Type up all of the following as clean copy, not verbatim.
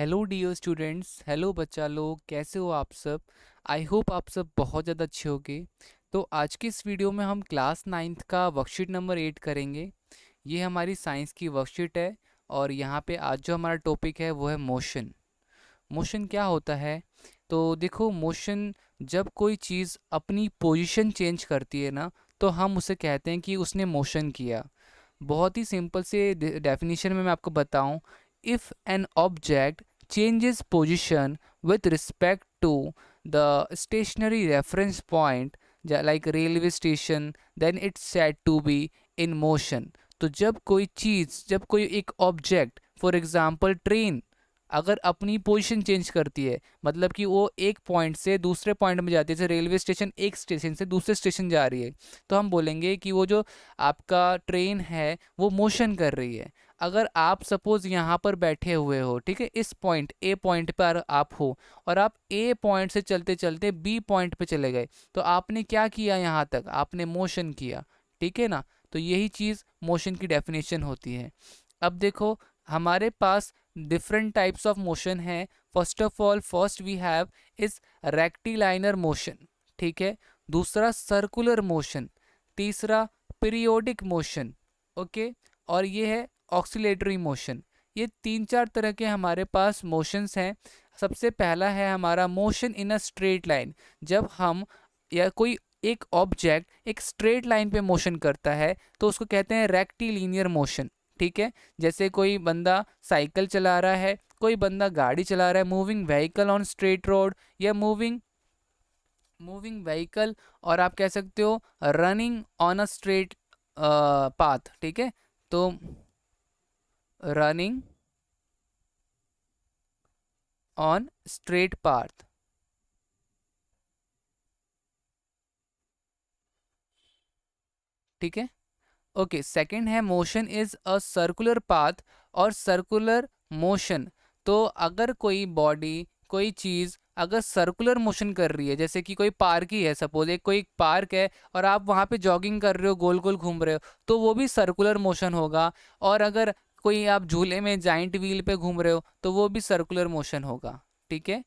Hello dear students, hello बच्चा लोग, कैसे हो आप सब। आई होप आप सब बहुत ज़्यादा अच्छे होगे। तो आज की इस वीडियो में हम क्लास नाइन्थ का वर्कशीट नंबर 8 करेंगे। ये हमारी साइंस की वर्कशीट है और यहाँ पे आज जो हमारा टॉपिक है वो है मोशन। मोशन क्या होता है? तो देखो, मोशन जब कोई चीज़ अपनी पोजीशन चेंज करती है ना, तो हम उसे कहते हैं कि उसने मोशन किया। बहुत ही सिंपल से डेफिनेशन में मैं आपको बताऊं, if an object changes position with respect to the stationary reference point like railway station, then it's said to be in motion। तो जब कोई चीज़, जब कोई एक ऑब्जेक्ट, फॉर एग्जांपल ट्रेन, अगर अपनी पोजीशन चेंज करती है, मतलब कि वो एक पॉइंट से दूसरे पॉइंट में जाती है, जैसे रेलवे स्टेशन एक स्टेशन से दूसरे स्टेशन जा रही है, तो हम बोलेंगे कि वो जो आपका ट्रेन है वो मोशन कर रही है। अगर आप सपोज यहाँ पर बैठे हुए हो, ठीक है, इस पॉइंट ए पॉइंट पर आप हो और आप ए पॉइंट से चलते चलते बी पॉइंट पे चले गए, तो आपने क्या किया? यहाँ तक आपने मोशन किया, ठीक है ना। तो यही चीज़ मोशन की डेफिनेशन होती है। अब देखो, हमारे पास डिफरेंट टाइप्स ऑफ मोशन है। First of all, first we have is rectilinear motion, ठीक है। दूसरा सर्कुलर मोशन। तीसरा पीरियोडिक मोशन, ओके। और ये है ऑक्सीलेटरी मोशन। ये तीन चार तरह के हमारे पास मोशंस हैं। सबसे पहला है हमारा motion in a straight line. जब हम या कोई एक ऑब्जेक्ट एक स्ट्रेट लाइन पे मोशन करता है तो उसको कहते हैं रेक्टिलिनियर मोशन, ठीक है। जैसे कोई बंदा साइकिल चला रहा है, कोई बंदा गाड़ी चला रहा है, moving vehicle on straight road, या मूविंग मूविंग व्हीकल, और आप कह सकते हो running on a straight path, ठीक है। तो रनिंग ऑन स्ट्रेट पाथ, ठीक है। ओके, सेकंड है motion is a circular path और सर्कुलर मोशन। तो अगर कोई बॉडी, कोई चीज़ अगर सर्कुलर मोशन कर रही है, जैसे कि कोई पार्क ही है, सपोज एक कोई पार्क है और आप वहाँ पे जॉगिंग कर रहे हो, गोल गोल घूम रहे हो, तो वो भी सर्कुलर मोशन होगा। और अगर कोई आप झूले में जाइंट व्हील पे घूम रहे हो तो वो भी सर्कुलर मोशन होगा, ठीक है।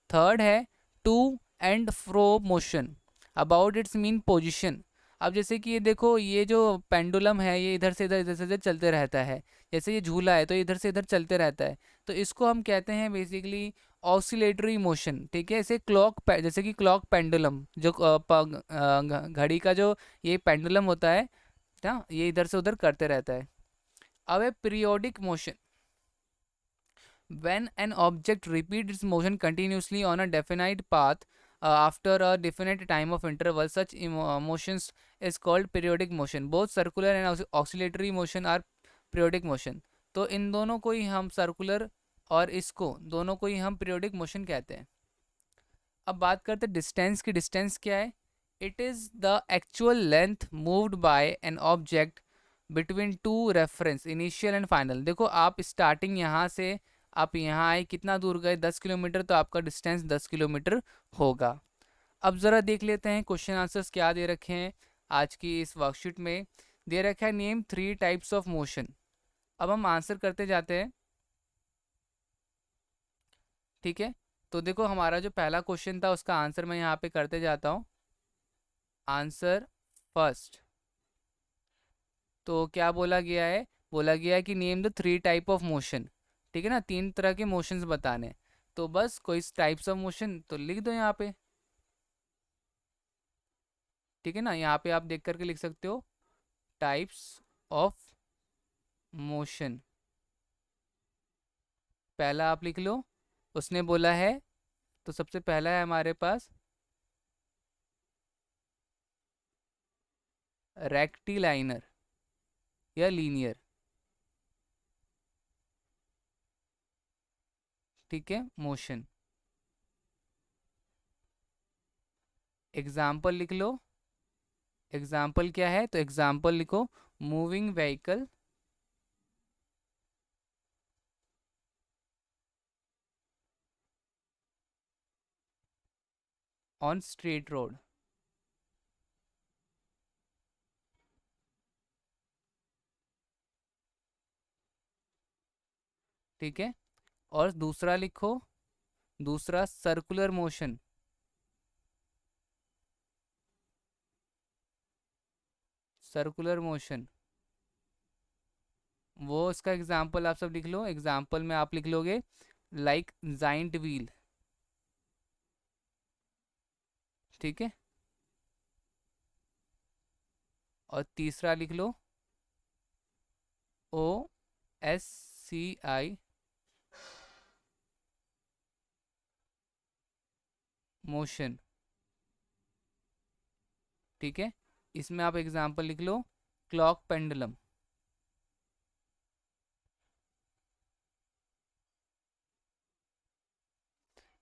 थर्ड है to and fro motion about its mean position. अब जैसे कि ये देखो, ये जो पेंडुलम है ये इधर से इधर चलते रहता है। जैसे ये झूला है तो इधर से इधर चलते रहता है, तो इसको हम कहते हैं बेसिकली ऑसिलेटरी मोशन, ठीक है। जैसे कि क्लॉक पेंडुलम, जो घड़ी का जो ये पेंडुलम होता है ना, ये इधर से उधर करते रहता है। अब है periodic motion. When an object repeats its motion continuously on a definite path after a definite time of interval, such motions is called periodic motion. Both circular and oscillatory motion are periodic motion. तो इन दोनों को ही हम circular और इसको दोनों को ही हम periodic motion कहते हैं। अब बात करते हैं डिस्टेंस की। डिस्टेंस क्या है? It is the actual length moved by an object between two reference initial and final. देखो, आप स्टार्टिंग यहाँ से आप यहाँ आए, कितना दूर गए? 10 किलोमीटर, तो आपका डिस्टेंस 10 किलोमीटर होगा। अब ज़रा देख लेते हैं क्वेश्चन आंसर्स क्या दे रखे हैं आज की इस वर्कशीट में। दे रखा है नेम 3 टाइप्स ऑफ मोशन। अब हम आंसर करते जाते हैं, ठीक है। तो देखो, हमारा जो पहला क्वेश्चन था उसका आंसर मैं यहाँ पे करते जाता हूँ। आंसर फर्स्ट, तो क्या बोला गया है? बोला गया है कि name the 3 type of motion, ठीक है ना। 3 तरह के मोशंस बताने, तो बस कोई टाइप्स ऑफ मोशन तो लिख दो यहाँ पे, ठीक है ना। यहाँ पे आप देख करके लिख सकते हो टाइप्स ऑफ मोशन। पहला आप लिख लो, उसने बोला है, तो सबसे पहला है हमारे पास रेक्टिलाइनर या लीनियर, ठीक है, मोशन। एग्जाम्पल लिख लो। एग्जाम्पल क्या है? तो एग्जाम्पल लिखो, moving vehicle on straight road, ठीक है। और दूसरा लिखो, दूसरा सर्कुलर मोशन। सर्कुलर मोशन, वो इसका एग्जाम्पल आप सब लिख लो। एग्जाम्पल में आप लिख लोगे लाइक जाइंट व्हील। ठीक है, और तीसरा लिख लो ओ एस सी आई मोशन। ठीक है, इसमें आप एग्जाम्पल लिख लो क्लॉक पेंडुलम।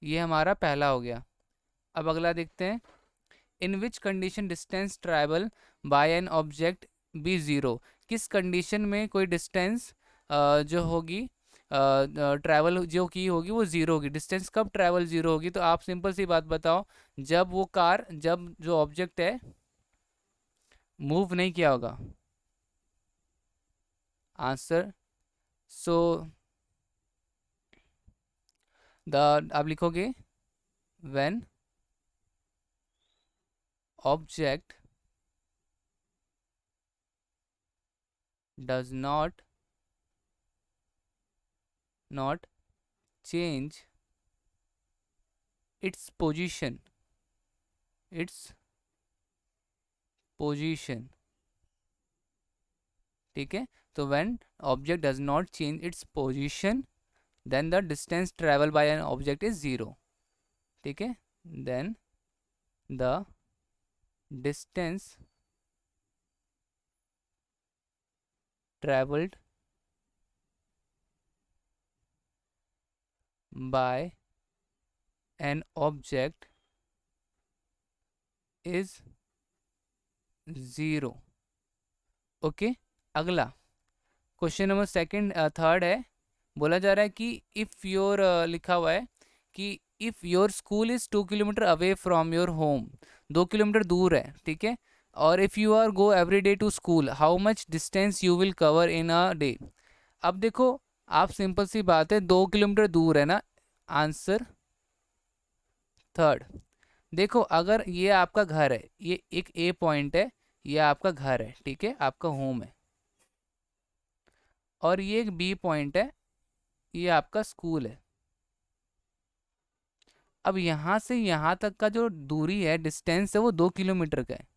ये हमारा पहला हो गया। अब अगला देखते हैं। In which condition distance travel by an object be zero. किस कंडीशन में कोई डिस्टेंस जो होगी ट्रैवल जो की होगी वो ज़ीरो होगी। डिस्टेंस कब ट्रैवल ज़ीरो होगी? तो आप सिंपल सी बात बताओ, जब वो कार, जब जो ऑब्जेक्ट है मूव नहीं किया होगा। आंसर, सो द आप लिखोगे when object does not change its position, its position। ठीक है, तो when object does not change its position then the distance traveled by an object is zero। ठीक है, then the distance traveled by an object is zero। Okay, अगला question number second third है। बोला जा रहा है कि इफ़ योर लिखा हुआ है कि if your school is 2 kilometre away from your home, 2 kilometre दूर है। ठीक है, और if you are go every day to school how much distance you will cover in a day. अब देखो, आप सिंपल सी बात है, 2 किलोमीटर दूर है ना, आंसर थर्ड। देखो, अगर ये आपका घर है, ये एक ए पॉइंट है, ये आपका घर है, ठीक है, आपका होम है, और ये एक बी पॉइंट है, ये आपका स्कूल है। अब यहाँ से यहाँ तक का जो दूरी है, डिस्टेंस है, वो 2 किलोमीटर का है।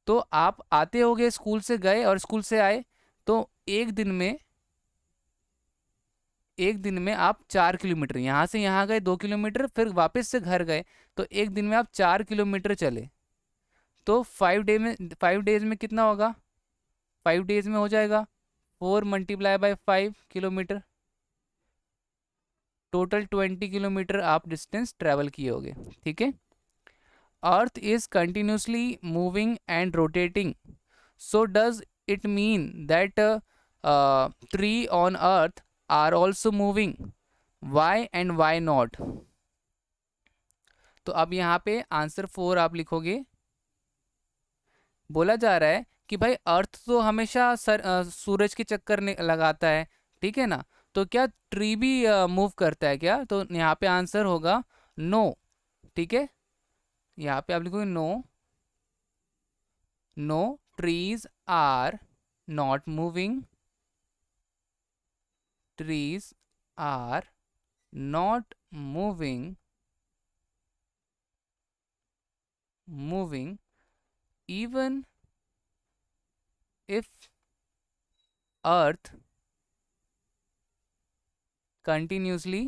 तो आप आते होगे, स्कूल से गए और स्कूल से आए, तो एक दिन में आप 4 किलोमीटर, यहाँ से यहाँ गए 2 किलोमीटर, फिर वापस से घर गए, तो एक दिन में आप 4 किलोमीटर चले। तो 5 डेज में कितना होगा? 5 डेज में हो जाएगा 4 × 5 किलोमीटर, टोटल 20 किलोमीटर आप डिस्टेंस ट्रेवल किए होगे। ठीक है, earth is continuously moving and rotating, so does it mean that tree on earth are also moving, why and why not. तो अब यहाँ पे आंसर 4 आप लिखोगे। बोला जा रहा है कि भाई अर्थ तो हमेशा सूरज के चक्कर लगाता है, ठीक है ना, तो क्या ट्री भी मूव करता है क्या? तो यहाँ पे आंसर होगा नो। ठीक है, यहाँ पे आप लिखोगे no, no trees are not moving, trees are not moving even if earth continuously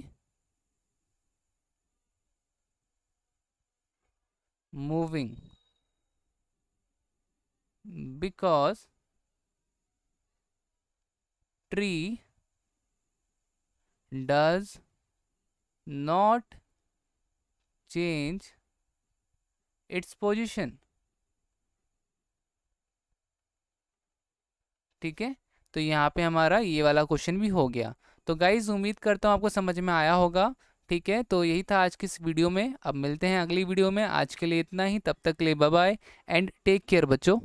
moving, because tree does not change its position। ठीक है, तो यहाँ पे हमारा ये वाला क्वेश्चन भी हो गया। तो गाइज, उम्मीद करता हूँ आपको समझ में आया होगा। ठीक है, तो यही था आज की इस वीडियो में। अब मिलते हैं अगली वीडियो में, आज के लिए इतना ही, तब तक के लिए bye bye and take care बच्चों।